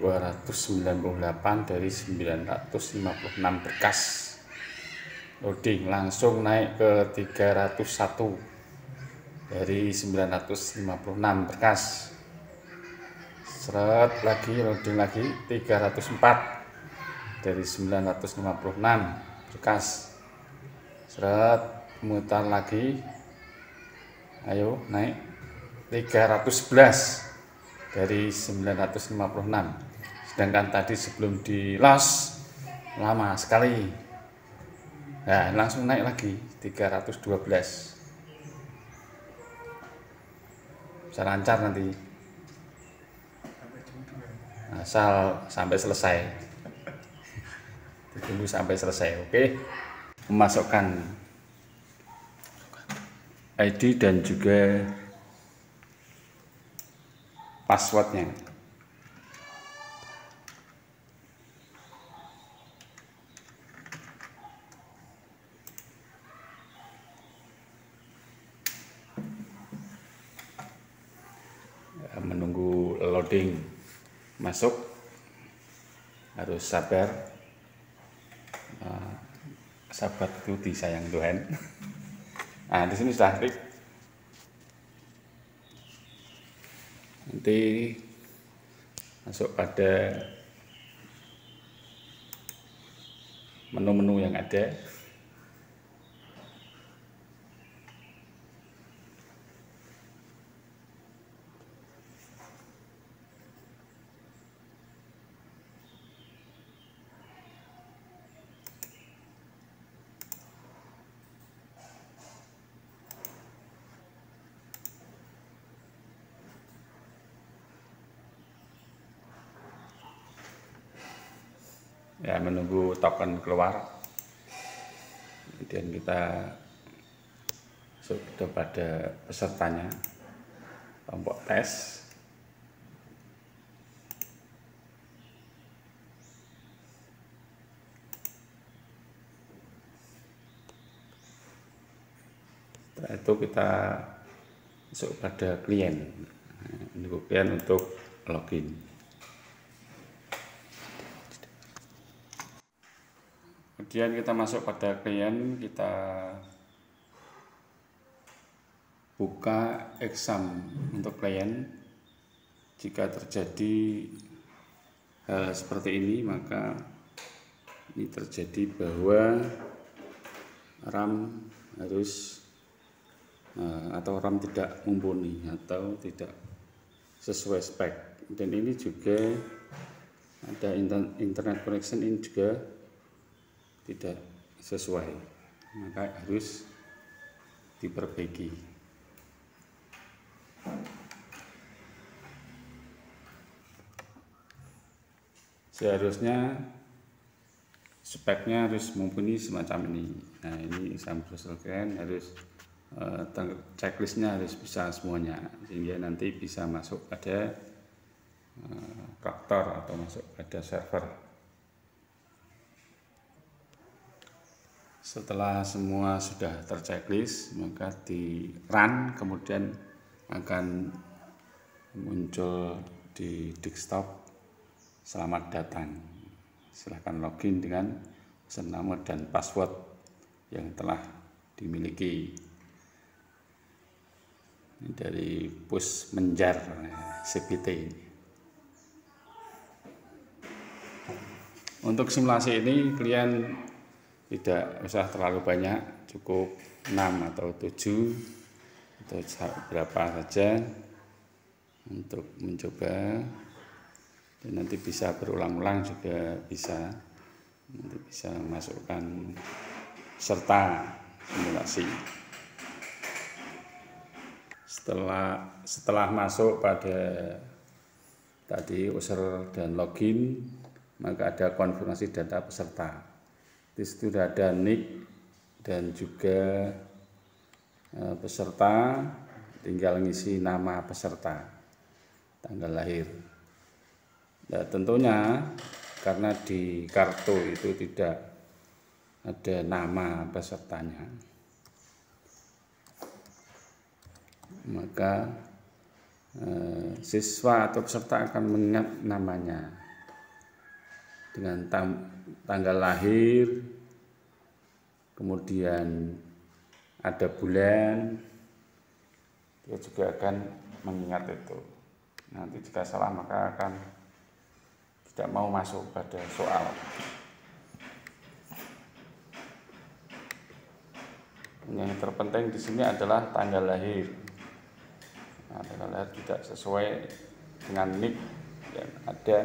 298 dari 956 berkas. Loading langsung naik ke 301 dari 956 berkas. Seret lagi, loading lagi 304 dari 956 berkas. Seret, mutar lagi, ayo naik 311 dari 956. Sedangkan tadi sebelum di loss lama sekali, nah langsung naik lagi 312. Bisa lancar nanti asal sampai selesai, ditunggu sampai selesai. Oke, memasukkan ID dan juga passwordnya. Menunggu loading masuk, harus sabar. Sabar itu disayang Tuhan. Nah, di sini sudah klik. Nanti masuk pada menu-menu yang ada. Ya, menunggu token keluar, kemudian kita masuk kepada pesertanya, kelompok tes. Setelah itu kita masuk pada klien, menunggu klien untuk login. Kemudian kita masuk pada klien, kita buka exam untuk klien. Jika terjadi hal seperti ini, maka ini terjadi bahwa RAM harus atau RAM tidak mumpuni atau tidak sesuai spek. Dan ini juga ada internet connection ini juga tidak sesuai, maka harus diperbaiki. Seharusnya speknya harus mumpuni semacam ini. Nah, ini sampai selesai harus checklistnya harus bisa semuanya, sehingga nanti bisa masuk pada traktor atau masuk pada server. Setelah semua sudah terchecklist, maka di run, kemudian akan muncul di desktop selamat datang. Silahkan login dengan nama dan password yang telah dimiliki. Ini dari Push Menjar CPT. Untuk simulasi ini klien tidak usah terlalu banyak, cukup 6 atau 7 atau berapa saja untuk mencoba, dan nanti bisa berulang-ulang juga bisa. Nanti bisa masukkan serta simulasi. Setelah masuk pada tadi user dan login, maka ada konfirmasi data peserta. Di situ ada nick dan juga peserta, tinggal ngisi nama peserta, tanggal lahir. Nah, tentunya karena di kartu itu tidak ada nama pesertanya, maka siswa atau peserta akan mengingat namanya. dengan tanggal lahir, kemudian ada bulan, dia juga akan mengingat itu. Nanti jika salah maka akan tidak mau masuk pada soal. Yang terpenting di sini adalah tanggal lahir. Nah, tanggal lahir tidak sesuai dengan NIK yang ada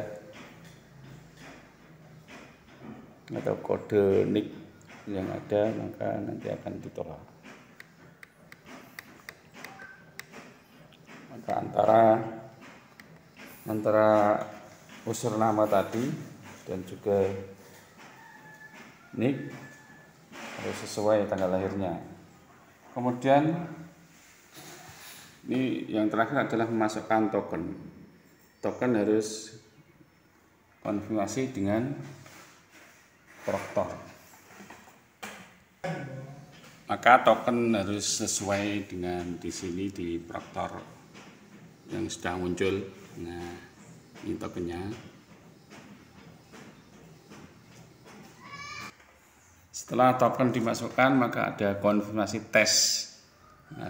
atau kode NIK yang ada, maka nanti akan ditolak. Maka antara unsur nama tadi dan juga NIK harus sesuai tanggal lahirnya. Kemudian ini yang terakhir adalah memasukkan token. Token harus konfirmasi dengan proktor. Maka token harus sesuai dengan di sini di proktor yang sudah muncul. Nah, ini tokennya. Setelah token dimasukkan, maka ada konfirmasi tes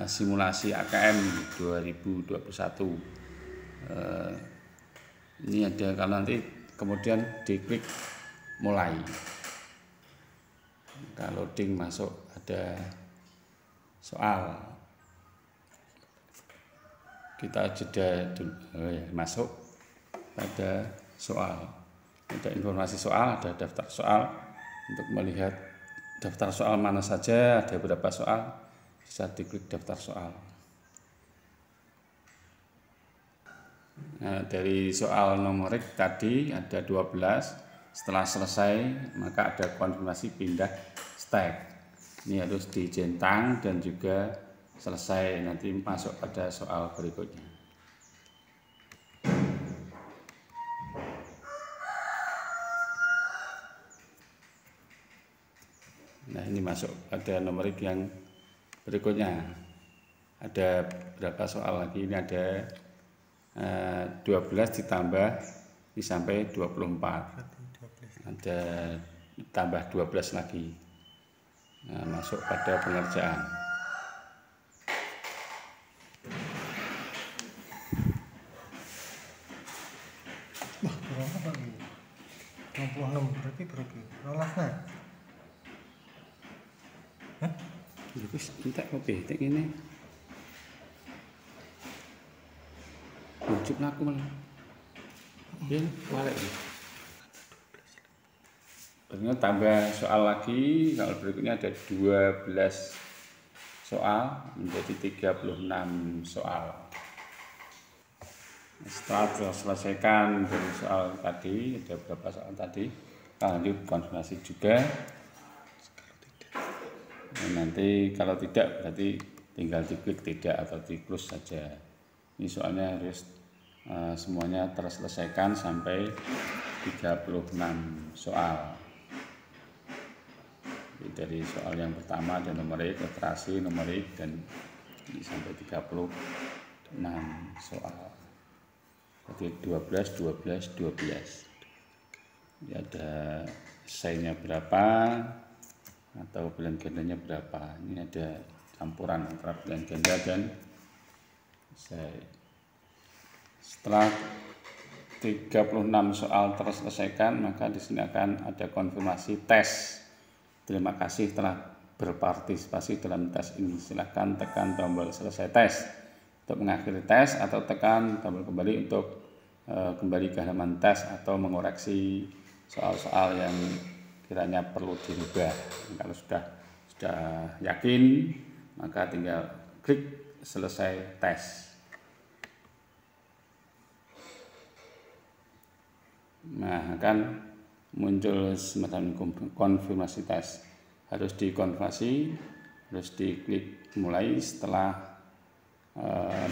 simulasi AKM 2021. Ini ada, kalau nanti kemudian diklik mulai. Kalau loading masuk ada soal. Kita jeda masuk pada soal. Ada informasi soal, ada daftar soal. Untuk melihat daftar soal mana saja, ada berapa soal, bisa diklik daftar soal. Nah, dari soal numerik tadi ada 12. Setelah selesai maka ada konfirmasi pindah stack. Ini harus dicentang dan juga selesai, nanti masuk pada soal berikutnya. Nah, ini masuk pada numerik yang berikutnya. Ada berapa soal lagi? Ini ada 12 ditambah ini sampai 24. Ada tambah 12 lagi. Nah, masuk pada pengerjaan. Wah, berapa ini? 26 berarti rolasnya. Hah? Terus minta kopi, tak ini. Wujud laku malah. Ya, balik. Ternyata tambah soal lagi, kalau berikutnya ada 12 soal menjadi 36 soal. Setelah selesaikan dari soal tadi, ada berapa soal tadi, lanjut konfirmasi juga. Nah, nanti kalau tidak berarti tinggal diklik tidak atau di close saja. Ini soalnya harus semuanya terselesaikan sampai 36 soal. Jadi dari soal yang pertama ada numerik, literasi, numerik, dan ini sampai 36 soal. Jadi 12, 12, 12. Ini ada esainya berapa atau pilihan gandanya berapa. Ini ada campuran antara pilihan ganda dan esai. Setelah 36 soal terselesaikan, maka di sini akan ada konfirmasi tes. Terima kasih telah berpartisipasi dalam tes ini. Silakan tekan tombol selesai tes untuk mengakhiri tes atau tekan tombol kembali untuk kembali ke halaman tes atau mengoreksi soal-soal yang kiranya perlu dirubah. Kalau sudah yakin, maka tinggal klik selesai tes. Nah, akan muncul semacam konfirmasi tes. Harus dikonfirmasi, harus diklik mulai setelah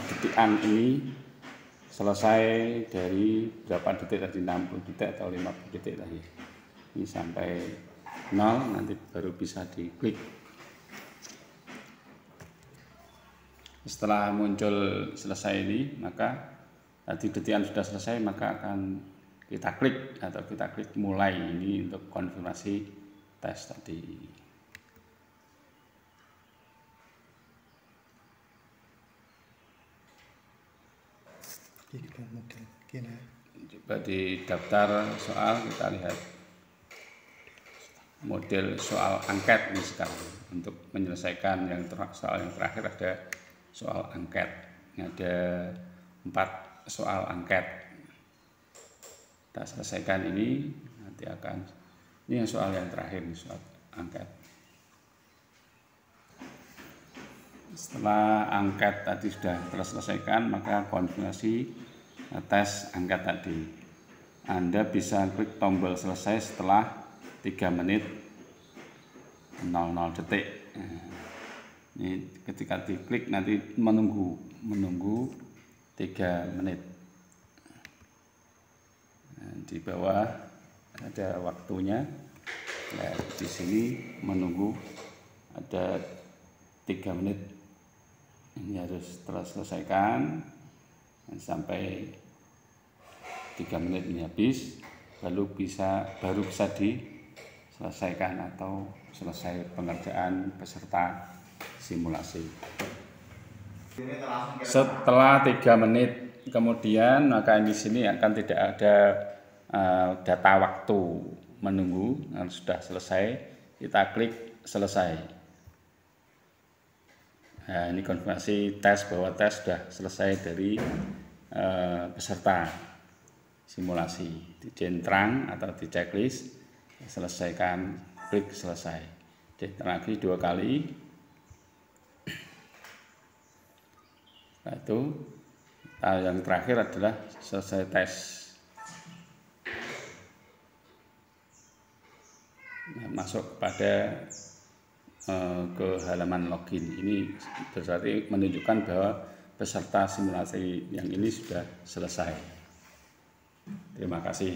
detikan ini selesai dari berapa detik tadi, 60 detik atau 50 detik tadi. Ini sampai 0, nanti baru bisa diklik. Setelah muncul selesai ini, maka tadi detikan sudah selesai, maka akan kita klik atau kita klik mulai. Ini untuk konfirmasi tes tadi. Coba di daftar soal kita lihat model soal angket ini sekarang. Untuk menyelesaikan soal yang terakhir ada soal angket. Ini ada 4 soal angket. Kita selesaikan ini, nanti akan ini yang soal yang terakhir, soal angket. Setelah angket tadi sudah terselesaikan, maka konfirmasi tes angket tadi. Anda bisa klik tombol selesai setelah 3 menit 00 detik. Ini ketika diklik nanti menunggu 3 menit. Di bawah ada waktunya. Nah, di sini menunggu ada 3 menit. Ini harus terselesaikan sampai 3 menit ini habis, baru bisa diselesaikan atau selesai pengerjaan peserta simulasi. Setelah 3 menit kemudian, maka di sini akan tidak ada data waktu menunggu. Sudah selesai, kita klik selesai. Nah, ini konfirmasi tes bahwa tes sudah selesai dari peserta simulasi. Dicentrang atau di checklist, selesaikan, klik selesai. Centrang lagi 2 kali. Setelah itu yang terakhir adalah selesai tes. Nah, masuk pada ke halaman login. Ini berarti menunjukkan bahwa peserta simulasi yang ini sudah selesai. Terima kasih.